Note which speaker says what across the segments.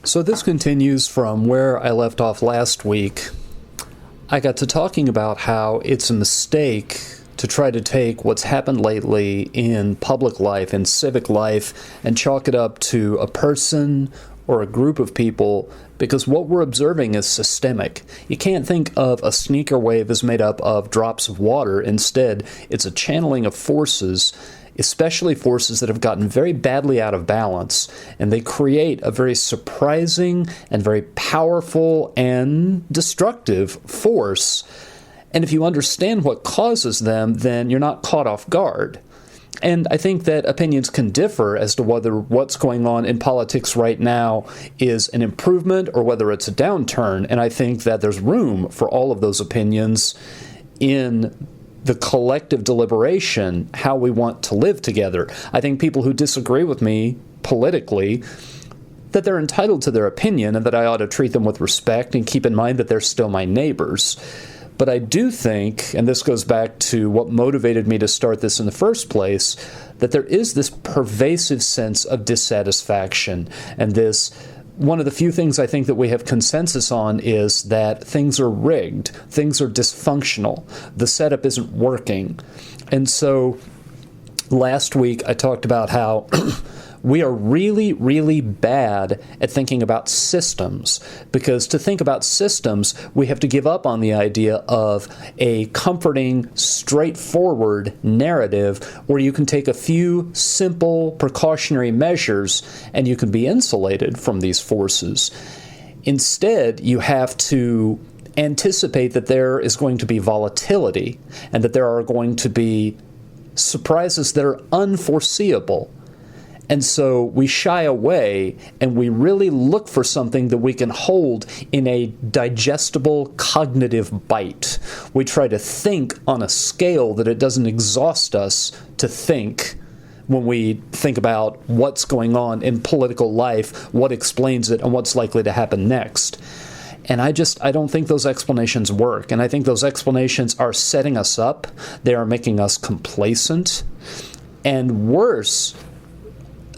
Speaker 1: So this continues from where I left off last week. I got to talking about how it's a mistake to try to take what's happened lately in public life and civic life and chalk it up to a person or a group of people, because what we're observing is systemic. You can't think of a sneaker wave as made up of drops of water. Instead, it's a channeling of forces, especially forces that have gotten very badly out of balance, and they create a very surprising and very powerful and destructive force. And if you understand what causes them, then you're not caught off guard. And I think that opinions can differ as to whether what's going on in politics right now is an improvement or whether it's a downturn. And I think that there's room for all of those opinions in the collective deliberation, how we want to live together. I think people who disagree with me politically, that they're entitled to their opinion and that I ought to treat them with respect and keep in mind that they're still my neighbors. But I do think, and this goes back to what motivated me to start this in the first place, that there is this pervasive sense of dissatisfaction. And this, one of the few things I think that we have consensus on is that things are rigged, things are dysfunctional, the setup isn't working. And so last week I talked about how we are really, really bad at thinking about systems, because to think about systems, we have to give up on the idea of a comforting, straightforward narrative where you can take a few simple precautionary measures and you can be insulated from these forces. Instead, you have to anticipate that there is going to be volatility and that there are going to be surprises that are unforeseeable. And so we shy away and we really look for something that we can hold in a digestible cognitive bite. We try to think on a scale that it doesn't exhaust us to think when we think about what's going on in political life, what explains it, and what's likely to happen next. And I don't think those explanations work. And I think those explanations are setting us up. They are making us complacent. And worse,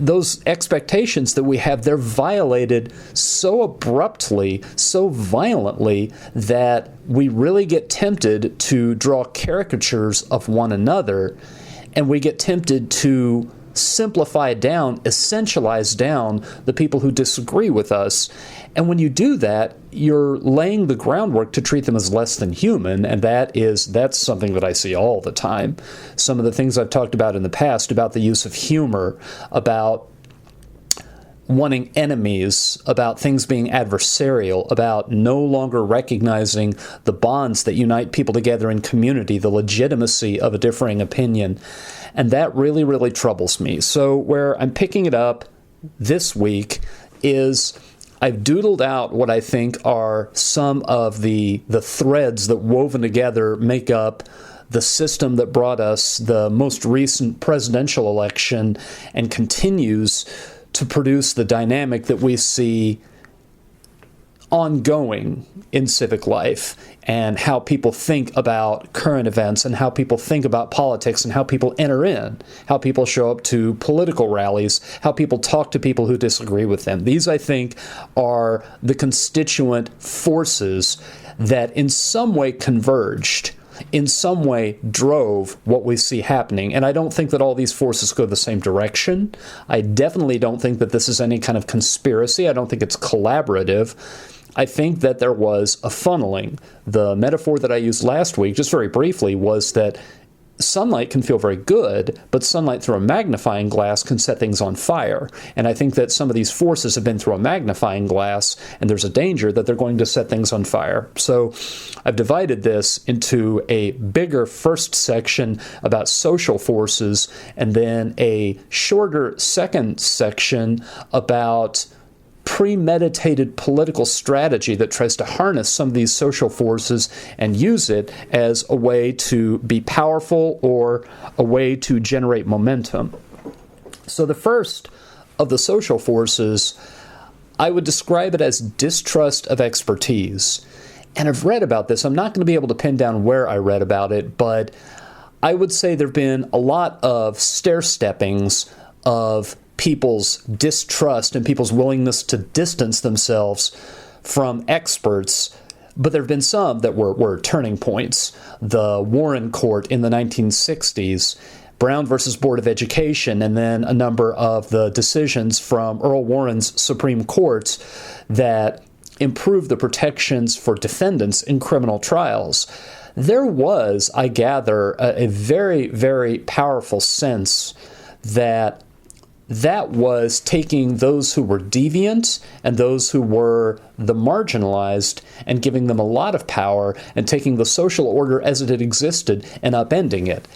Speaker 1: those expectations that we have, they're violated so abruptly, so violently, that we really get tempted to draw caricatures of one another, and we get tempted to simplify down, essentialize down the people who disagree with us. And when you do that, you're laying the groundwork to treat them as less than human, and that's something that I see all the time. Some of the things I've talked about in the past about the use of humor, about wanting enemies, about things being adversarial, about no longer recognizing the bonds that unite people together in community, the legitimacy of a differing opinion. And that really, really troubles me. So where I'm picking it up this week is I've doodled out what I think are some of the threads that woven together make up the system that brought us the most recent presidential election and continues to produce the dynamic that we see ongoing in civic life, and how people think about current events and how people think about politics and how people enter in, how people show up to political rallies, how people talk to people who disagree with them. These, I think, are the constituent forces that in some way converged, in some way drove what we see happening. And I don't think that all these forces go the same direction. I definitely don't think that this is any kind of conspiracy. I don't think it's collaborative. I think that there was a funneling. The metaphor that I used last week, just very briefly, was that sunlight can feel very good, but sunlight through a magnifying glass can set things on fire. And I think that some of these forces have been through a magnifying glass, and there's a danger that they're going to set things on fire. So I've divided this into a bigger first section about social forces, and then a shorter second section about premeditated political strategy that tries to harness some of these social forces and use it as a way to be powerful or a way to generate momentum. So the first of the social forces, I would describe it as distrust of expertise. And I've read about this. I'm not going to be able to pin down where I read about it, but I would say there have been a lot of stair-steppings of people's distrust and people's willingness to distance themselves from experts. But there have been some that were turning points. The Warren Court in the 1960s, Brown versus Board of Education, and then a number of the decisions from Earl Warren's Supreme Court that improved the protections for defendants in criminal trials. There was, I gather, a very, very powerful sense that was taking those who were deviant and those who were the marginalized and giving them a lot of power and taking the social order as it had existed and upending it.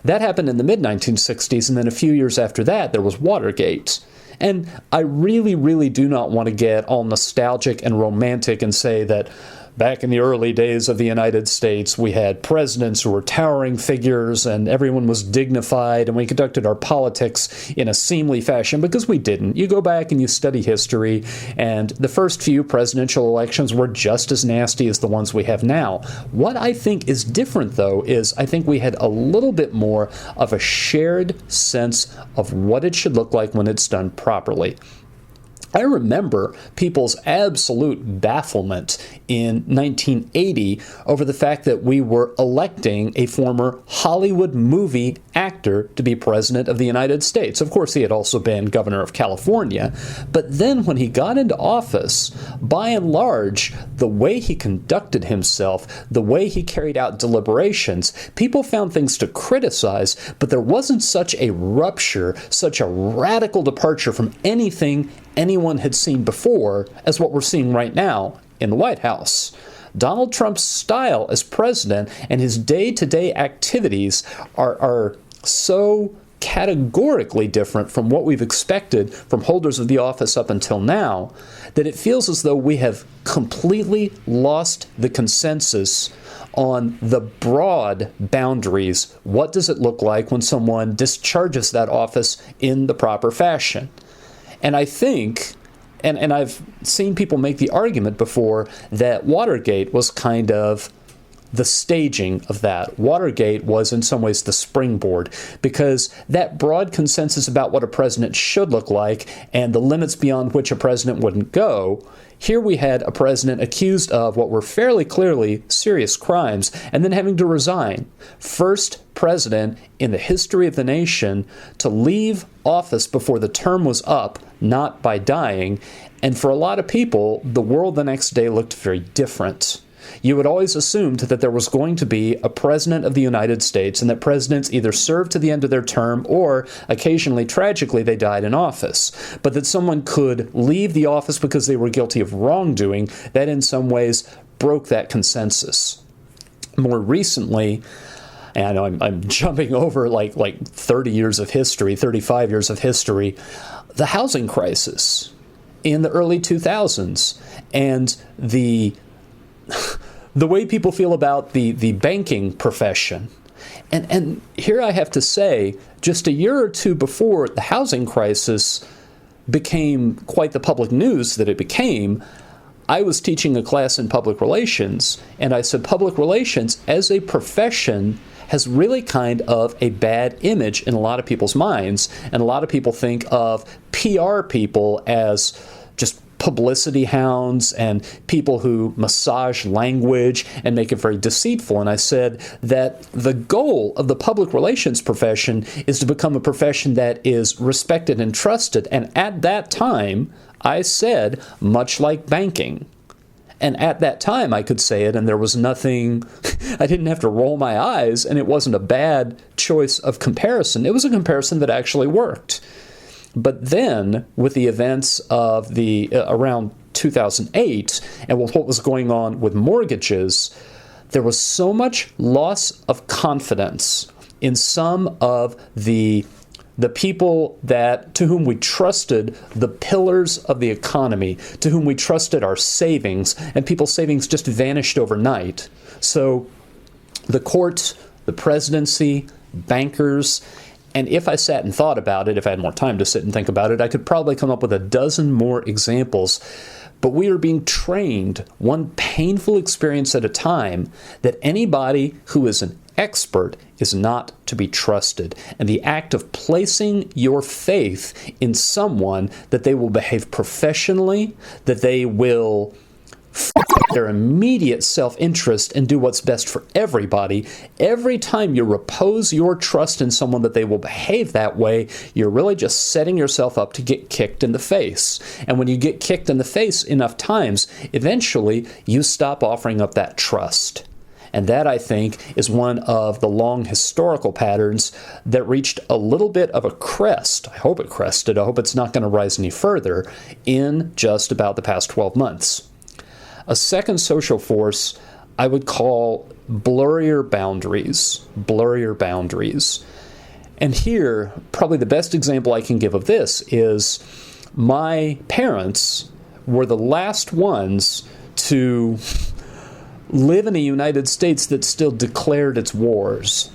Speaker 1: That happened in the mid-1960s, and then a few years after that, there was Watergate. And I really, really do not want to get all nostalgic and romantic and say that back in the early days of the United States, we had presidents who were towering figures and everyone was dignified and we conducted our politics in a seemly fashion, because we didn't. You go back and you study history, and the first few presidential elections were just as nasty as the ones we have now. What I think is different, though, is I think we had a little bit more of a shared sense of what it should look like when it's done properly. I remember people's absolute bafflement in 1980 over the fact that we were electing a former Hollywood movie actor to be president of the United States. Of course, he had also been governor of California. But then when he got into office, by and large, the way he conducted himself, the way he carried out deliberations, people found things to criticize, but there wasn't such a rupture, such a radical departure from anything anyone had seen before as what we're seeing right now in the White House. Donald Trump's style as president and his day-to-day activities are so categorically different from what we've expected from holders of the office up until now that it feels as though we have completely lost the consensus on the broad boundaries. What does it look like when someone discharges that office in the proper fashion? And I think, and I've seen people make the argument before, that Watergate was kind of the staging of that. Watergate was in some ways the springboard, because that broad consensus about what a president should look like and the limits beyond which a president wouldn't go. Here we had a president accused of what were fairly clearly serious crimes and then having to resign. First president in the history of the nation to leave office before the term was up, not by dying. And for a lot of people, the world the next day looked very different. You had always assumed that there was going to be a president of the United States and that presidents either served to the end of their term or occasionally, tragically, they died in office. But that someone could leave the office because they were guilty of wrongdoing, that in some ways broke that consensus. More recently, and I know I'm jumping over like 30 years of history, 35 years of history, the housing crisis in the early 2000s and the way people feel about the banking profession. And here I have to say, just a year or two before the housing crisis became quite the public news that it became, I was teaching a class in public relations, and I said public relations as a profession has really kind of a bad image in a lot of people's minds, and a lot of people think of PR people as just publicity hounds and people who massage language and make it very deceitful. And I said that the goal of the public relations profession is to become a profession that is respected and trusted. And at that time, I said, much like banking. And at that time, I could say it, and there was nothing, I didn't have to roll my eyes, and it wasn't a bad choice of comparison. It was a comparison that actually worked. But then, with the events of the around 2008, and with what was going on with mortgages, there was so much loss of confidence in some of the people to whom we trusted the pillars of the economy, to whom we trusted our savings, and people's savings just vanished overnight. So the courts, the presidency, bankers, and if I sat and thought about it, if I had more time to sit and think about it, I could probably come up with a dozen more examples. But we are being trained, one painful experience at a time, that anybody who is an expert is not to be trusted. And the act of placing your faith in someone that they will behave professionally, that they will their immediate self-interest and do what's best for everybody, every time you repose your trust in someone that they will behave that way, you're really just setting yourself up to get kicked in the face. And when you get kicked in the face enough times, eventually you stop offering up that trust. And that, I think, is one of the long historical patterns that reached a little bit of a crest. I hope it crested. I hope it's not going to rise any further in just about the past 12 months. A second social force I would call blurrier boundaries. Blurrier boundaries. And here, probably the best example I can give of this is my parents were the last ones to live in a United States that still declared its wars.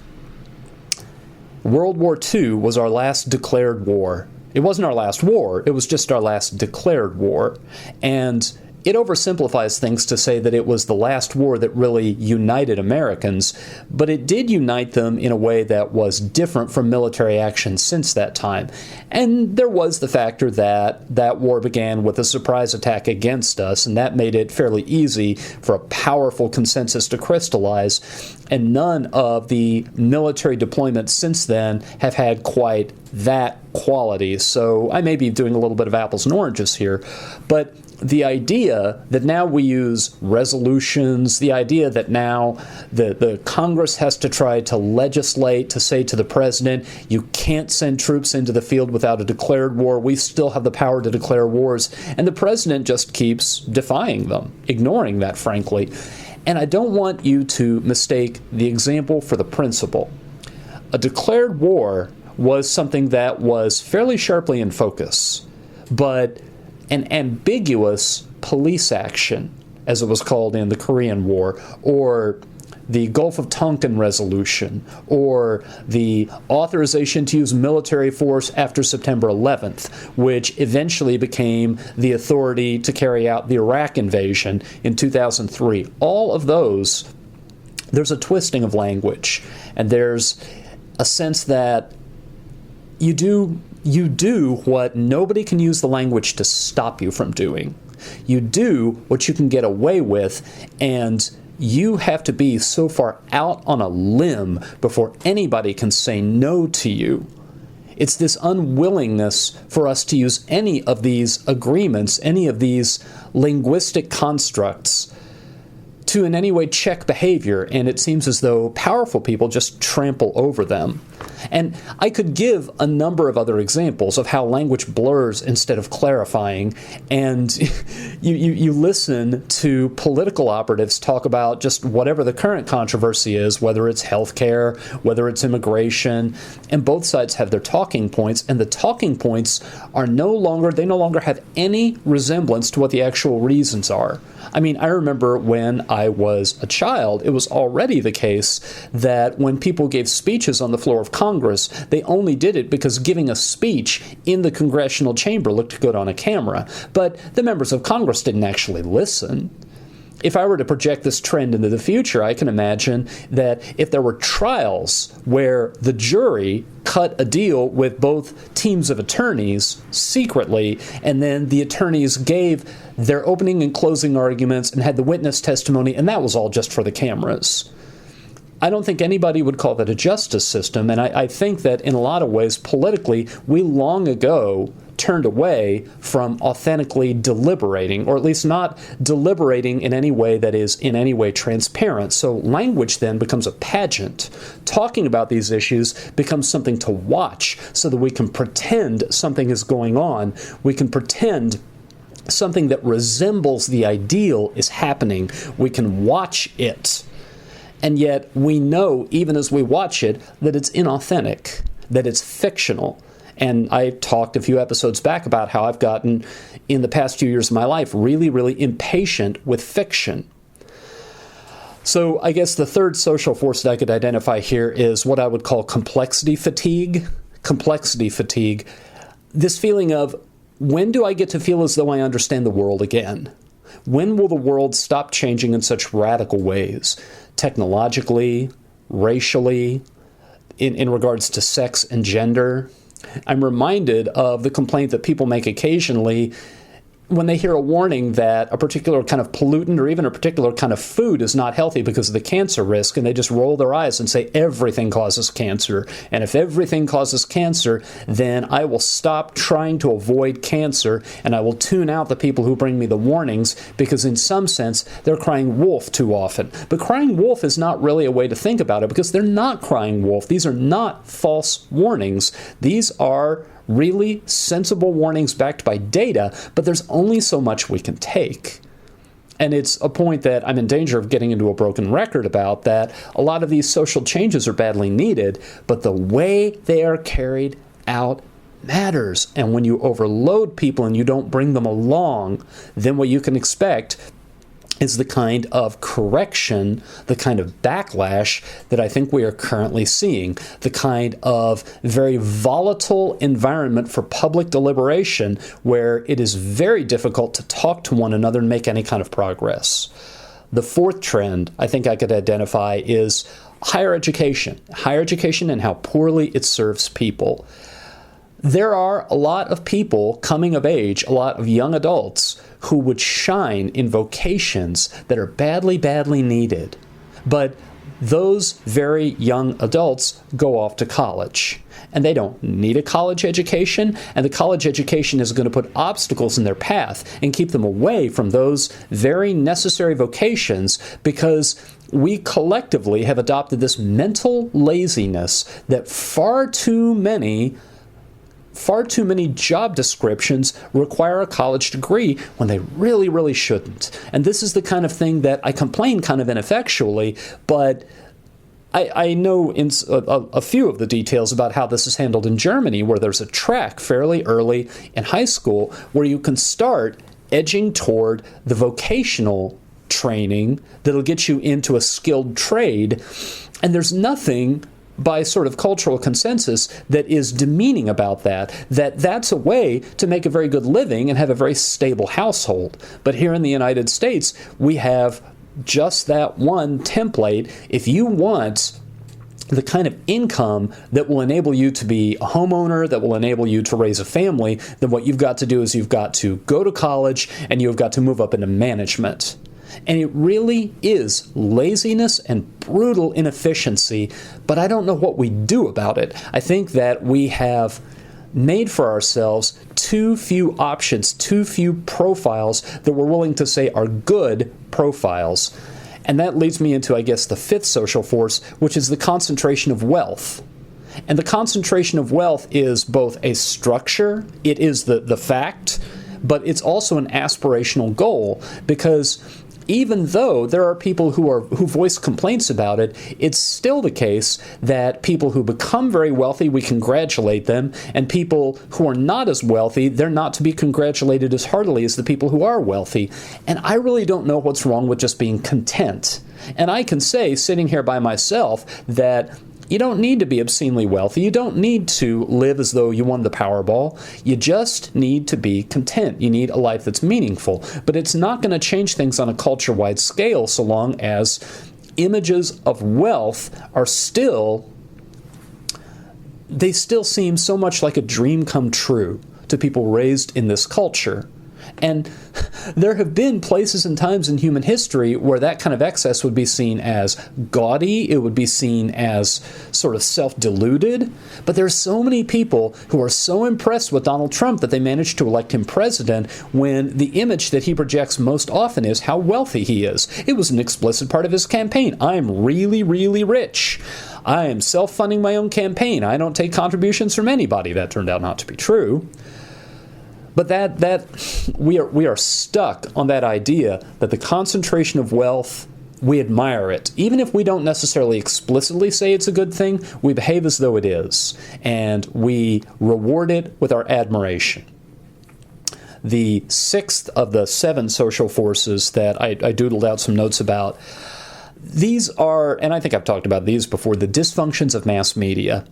Speaker 1: World War II was our last declared war. It wasn't our last war, it was just our last declared war. And it oversimplifies things to say that it was the last war that really united Americans, but it did unite them in a way that was different from military action since that time. And there was the factor that that war began with a surprise attack against us, and that made it fairly easy for a powerful consensus to crystallize, and none of the military deployments since then have had quite that quality. So I may be doing a little bit of apples and oranges here, but the idea that now we use resolutions, the idea that now the Congress has to try to legislate to say to the president, you can't send troops into the field without a declared war. We still have the power to declare wars. And the president just keeps defying them, ignoring that, frankly. And I don't want you to mistake the example for the principle. A declared war was something that was fairly sharply in focus, but an ambiguous police action, as it was called in the Korean War, or the Gulf of Tonkin resolution, or the authorization to use military force after September 11th, which eventually became the authority to carry out the Iraq invasion in 2003. All of those, there's a twisting of language, and there's a sense that you do what nobody can use the language to stop you from doing. You do what you can get away with, and you have to be so far out on a limb before anybody can say no to you. It's this unwillingness for us to use any of these agreements, any of these linguistic constructs, to in any way check behavior, and it seems as though powerful people just trample over them. And I could give a number of other examples of how language blurs instead of clarifying, and you listen to political operatives talk about just whatever the current controversy is, whether it's healthcare, whether it's immigration, and both sides have their talking points, and the talking points are no longer have any resemblance to what the actual reasons are. I mean, I remember when I was a child, it was already the case that when people gave speeches on the floor of Congress, they only did it because giving a speech in the congressional chamber looked good on a camera. But the members of Congress didn't actually listen. If I were to project this trend into the future, I can imagine that if there were trials where the jury cut a deal with both teams of attorneys secretly, and then the attorneys gave their opening and closing arguments and had the witness testimony, and that was all just for the cameras. I don't think anybody would call that a justice system, and I think that in a lot of ways, politically, we long ago turned away from authentically deliberating, or at least not deliberating in any way that is in any way transparent. So language then becomes a pageant. Talking about these issues becomes something to watch so that we can pretend something is going on. We can pretend something that resembles the ideal is happening. We can watch it. And yet we know, even as we watch it, that it's inauthentic, that it's fictional. And I talked a few episodes back about how I've gotten, in the past few years of my life, really, really impatient with fiction. So I guess the third social force that I could identify here is what I would call complexity fatigue. Complexity fatigue. This feeling of, when do I get to feel as though I understand the world again? When will the world stop changing in such radical ways? Technologically, racially, in regards to sex and gender. I'm reminded of the complaint that people make occasionally when they hear a warning that a particular kind of pollutant or even a particular kind of food is not healthy because of the cancer risk, and they just roll their eyes and say everything causes cancer. And if everything causes cancer, then I will stop trying to avoid cancer, and I will tune out the people who bring me the warnings, because in some sense, they're crying wolf too often. But crying wolf is not really a way to think about it, because they're not crying wolf. These are not false warnings. These are really sensible warnings backed by data, but there's only so much we can take. And it's a point that I'm in danger of getting into a broken record about, that a lot of these social changes are badly needed, but the way they are carried out matters. And when you overload people and you don't bring them along, then what you can expect is the kind of correction, the kind of backlash that I think we are currently seeing, the kind of very volatile environment for public deliberation where it is very difficult to talk to one another and make any kind of progress. The fourth trend I think I could identify is higher education and how poorly it serves people. There are a lot of people coming of age, a lot of young adults, who would shine in vocations that are badly, badly needed. But those very young adults go off to college. And they don't need a college education, and the college education is going to put obstacles in their path and keep them away from those very necessary vocations, because we collectively have adopted this mental laziness that far too many job descriptions require a college degree when they really, really shouldn't. And this is the kind of thing that I complain kind of ineffectually, but I know in a few of the details about how this is handled in Germany, where there's a track fairly early in high school where you can start edging toward the vocational training that'll get you into a skilled trade. And there's nothing by sort of cultural consensus that is demeaning about that's a way to make a very good living and have a very stable household. But here in the United States, we have just that one template. If you want the kind of income that will enable you to be a homeowner, that will enable you to raise a family, then what you've got to do is you've got to go to college and you've got to move up into management. And it really is laziness and brutal inefficiency, but I don't know what we do about it. I think that we have made for ourselves too few options, too few profiles that we're willing to say are good profiles. And that leads me into, I guess, the fifth social force, which is the concentration of wealth. And the concentration of wealth is both a structure, it is the fact, but it's also an aspirational goal, because even though there are people who voice complaints about it, it's still the case that people who become very wealthy, we congratulate them, and people who are not as wealthy, they're not to be congratulated as heartily as the people who are wealthy. And I really don't know what's wrong with just being content. And I can say, sitting here by myself, that you don't need to be obscenely wealthy. You don't need to live as though you won the Powerball. You just need to be content. You need a life that's meaningful. But it's not going to change things on a culture-wide scale so long as images of wealth are they still seem so much like a dream come true to people raised in this culture. And there have been places and times in human history where that kind of excess would be seen as gaudy, it would be seen as sort of self-deluded. But there are so many people who are so impressed with Donald Trump that they managed to elect him president, when the image that he projects most often is how wealthy he is. It was an explicit part of his campaign. I'm really, really rich. I am self-funding my own campaign. I don't take contributions from anybody. That turned out not to be true. But we are stuck on that idea that the concentration of wealth, we admire it. Even if we don't necessarily explicitly say it's a good thing, we behave as though it is, and we reward it with our admiration. The sixth of the 7 social forces that I doodled out some notes about, these are, and I think I've talked about these before, the dysfunctions of mass media.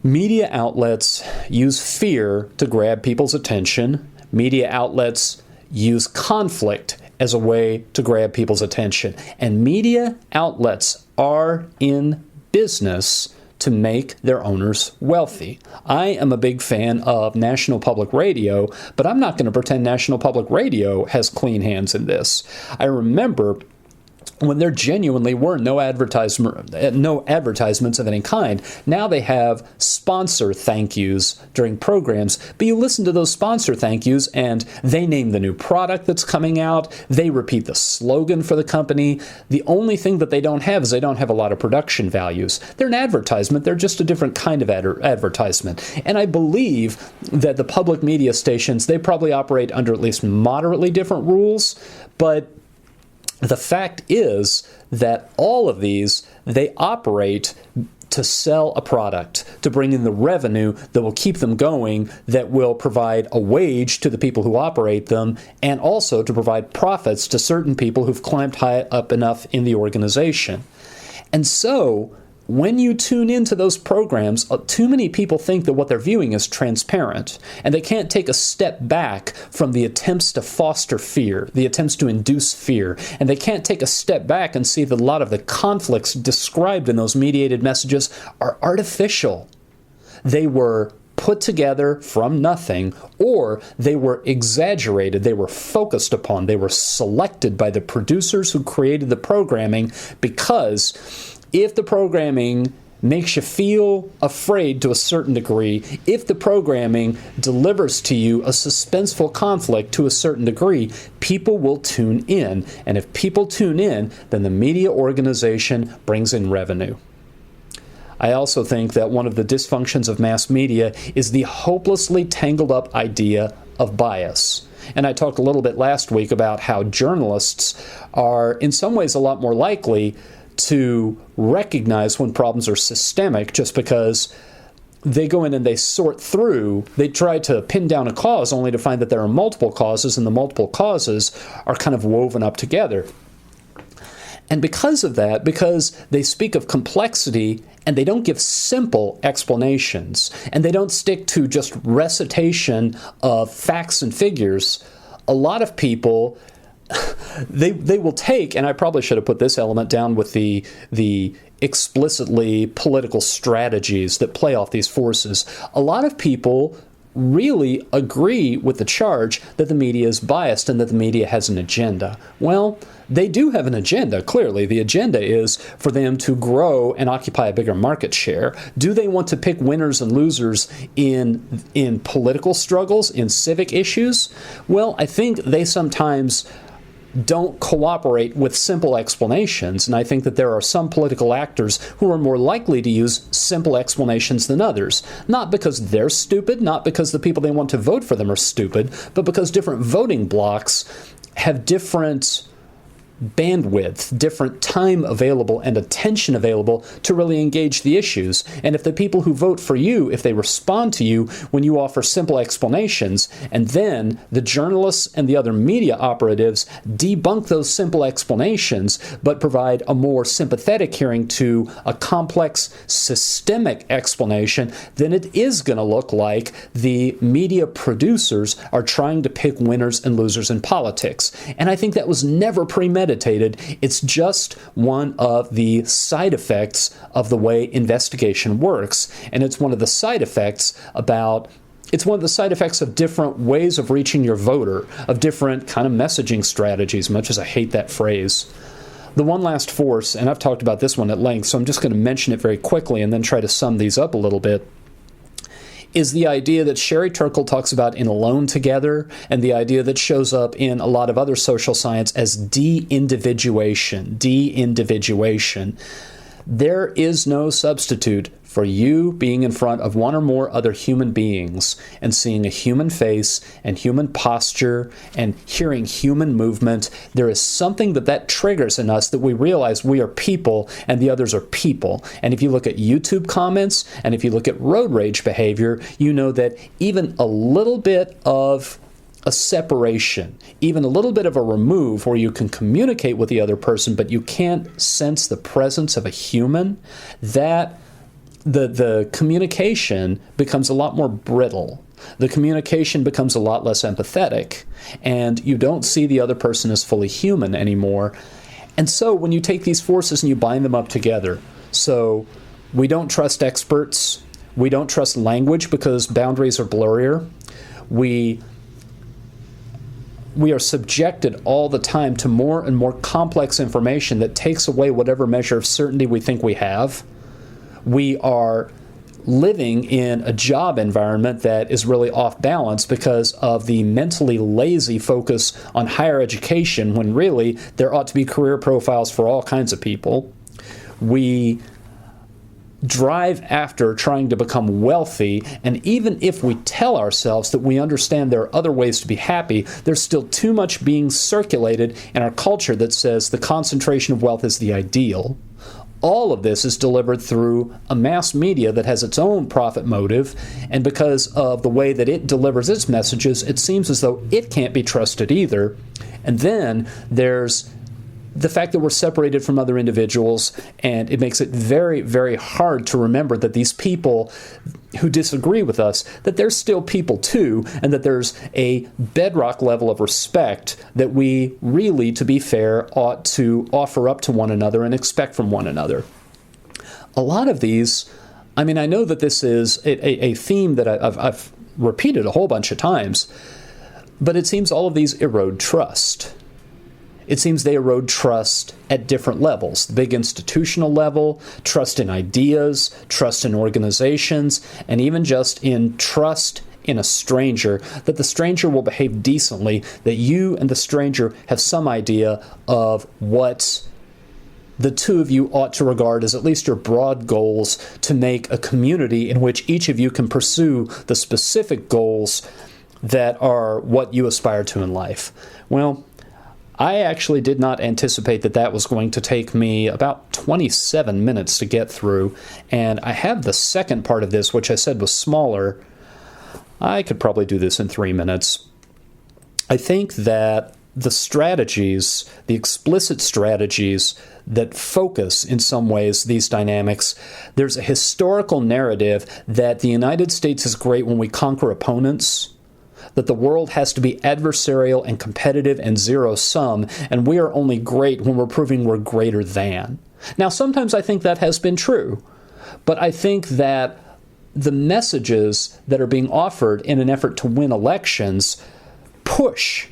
Speaker 1: Media outlets use fear to grab people's attention. Media outlets use conflict as a way to grab people's attention. And media outlets are in business to make their owners wealthy. I am a big fan of National Public Radio, but I'm not going to pretend National Public Radio has clean hands in this. I remember when there genuinely were no advertisements of any kind. Now they have sponsor thank yous during programs, but you listen to those sponsor thank yous and they name the new product that's coming out. They repeat the slogan for the company. The only thing that they don't have is they don't have a lot of production values. They're an advertisement. They're just a different kind of advertisement. And I believe that the public media stations, they probably operate under at least moderately different rules, but the fact is that all of these, they operate to sell a product, to bring in the revenue that will keep them going, that will provide a wage to the people who operate them, and also to provide profits to certain people who've climbed high up enough in the organization. And so, when you tune into those programs, too many people think that what they're viewing is transparent, and they can't take a step back from the attempts to foster fear, the attempts to induce fear, and they can't take a step back and see that a lot of the conflicts described in those mediated messages are artificial. They were put together from nothing, or they were exaggerated, they were focused upon, they were selected by the producers who created the programming, because if the programming makes you feel afraid to a certain degree, if the programming delivers to you a suspenseful conflict to a certain degree, people will tune in. And if people tune in, then the media organization brings in revenue. I also think that one of the dysfunctions of mass media is the hopelessly tangled up idea of bias. And I talked a little bit last week about how journalists are in some ways a lot more likely to recognize when problems are systemic, just because they go in and they sort through, they try to pin down a cause only to find that there are multiple causes, and the multiple causes are kind of woven up together. And because of that, because they speak of complexity and they don't give simple explanations, and they don't stick to just recitation of facts and figures, a lot of people they will take, and I probably should have put this element down with the explicitly political strategies that play off these forces. A lot of people really agree with the charge that the media is biased and that the media has an agenda. Well, they do have an agenda, clearly. The agenda is for them to grow and occupy a bigger market share. Do they want to pick winners and losers in political struggles, in civic issues? Well, I think they sometimes don't cooperate with simple explanations, and I think that there are some political actors who are more likely to use simple explanations than others. Not because they're stupid, not because the people they want to vote for them are stupid, but because different voting blocks have different bandwidth, different time available and attention available to really engage the issues. And if the people who vote for you, if they respond to you when you offer simple explanations, and then the journalists and the other media operatives debunk those simple explanations, but provide a more sympathetic hearing to a complex, systemic explanation, then it is going to look like the media producers are trying to pick winners and losers in politics. And I think that was never premeditated. It's just one of the side effects of the way investigation works, and it's one of the side effects of different ways of reaching your voter, of different kind of messaging strategies, much as I hate that phrase. The one last force, and I've talked about this one at length, so I'm just going to mention it very quickly and then try to sum these up a little bit, is the idea that Sherry Turkle talks about in Alone Together, and the idea that shows up in a lot of other social science as deindividuation. Deindividuation. There is no substitute for you being in front of one or more other human beings and seeing a human face and human posture and hearing human movement. There is something that triggers in us that we realize we are people and the others are people. And if you look at YouTube comments and if you look at road rage behavior, you know that even a little bit of a separation, even a little bit of a remove where you can communicate with the other person, but you can't sense the presence of a human, that the communication becomes a lot more brittle. The communication becomes a lot less empathetic, and you don't see the other person as fully human anymore. And so when you take these forces and you bind them up together, so we don't trust experts, we don't trust language because boundaries are blurrier, we are subjected all the time to more and more complex information that takes away whatever measure of certainty we think we have. We are living in a job environment that is really off balance because of the mentally lazy focus on higher education when really there ought to be career profiles for all kinds of people. We drive after trying to become wealthy, and even if we tell ourselves that we understand there are other ways to be happy, there's still too much being circulated in our culture that says the concentration of wealth is the ideal. All of this is delivered through a mass media that has its own profit motive, and because of the way that it delivers its messages, it seems as though it can't be trusted either. And then there's the fact that we're separated from other individuals, and it makes it very, very hard to remember that these people who disagree with us, that they're still people too, and that there's a bedrock level of respect that we really, to be fair, ought to offer up to one another and expect from one another. A lot of these, I know that this is a theme that I've repeated a whole bunch of times, but it seems all of these erode trust. It seems they erode trust at different levels. The big institutional level, trust in ideas, trust in organizations, and even just in trust in a stranger, that the stranger will behave decently, that you and the stranger have some idea of what the two of you ought to regard as at least your broad goals to make a community in which each of you can pursue the specific goals that are what you aspire to in life. Well, I actually did not anticipate that was going to take me about 27 minutes to get through, and I have the second part of this, which I said was smaller. I could probably do this in 3 minutes. I think that the strategies, the explicit strategies that focus in some ways these dynamics, there's a historical narrative that the United States is great when we conquer opponents, that the world has to be adversarial and competitive and zero-sum, and we are only great when we're proving we're greater than. Now, sometimes I think that has been true, but I think that the messages that are being offered in an effort to win elections push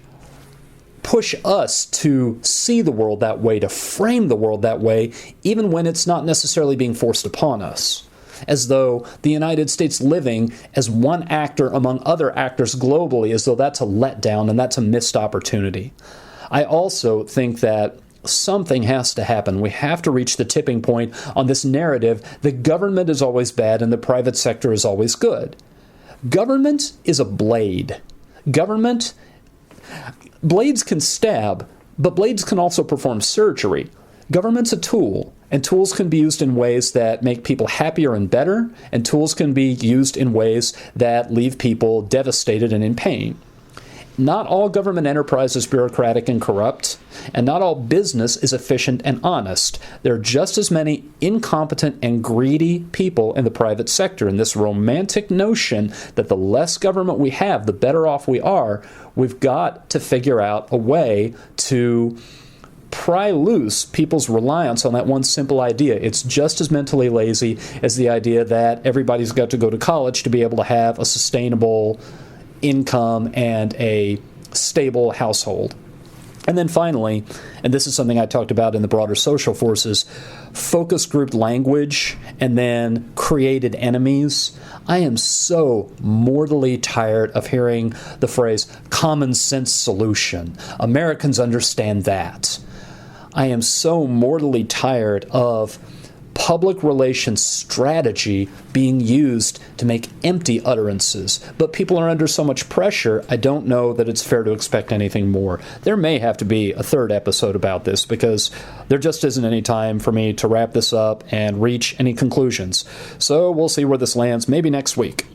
Speaker 1: us to see the world that way, to frame the world that way, even when it's not necessarily being forced upon us. As though the United States living as one actor among other actors globally, as though that's a letdown and that's a missed opportunity. I also think that something has to happen. We have to reach the tipping point on this narrative that government is always bad and the private sector is always good. Government is a blade. Blades can stab, but blades can also perform surgery. Government's a tool, and tools can be used in ways that make people happier and better, and tools can be used in ways that leave people devastated and in pain. Not all government enterprise is bureaucratic and corrupt, and not all business is efficient and honest. There are just as many incompetent and greedy people in the private sector, and this romantic notion that the less government we have, the better off we are, we've got to figure out a way to pry loose people's reliance on that one simple idea. It's just as mentally lazy as the idea that everybody's got to go to college to be able to have a sustainable income and a stable household. And then finally, and this is something I talked about in the broader social forces, focus grouped language and then created enemies. I am so mortally tired of hearing the phrase common sense solution. Americans understand that. I am so mortally tired of public relations strategy being used to make empty utterances. But people are under so much pressure, I don't know that it's fair to expect anything more. There may have to be a third episode about this because there just isn't any time for me to wrap this up and reach any conclusions. So we'll see where this lands, maybe next week.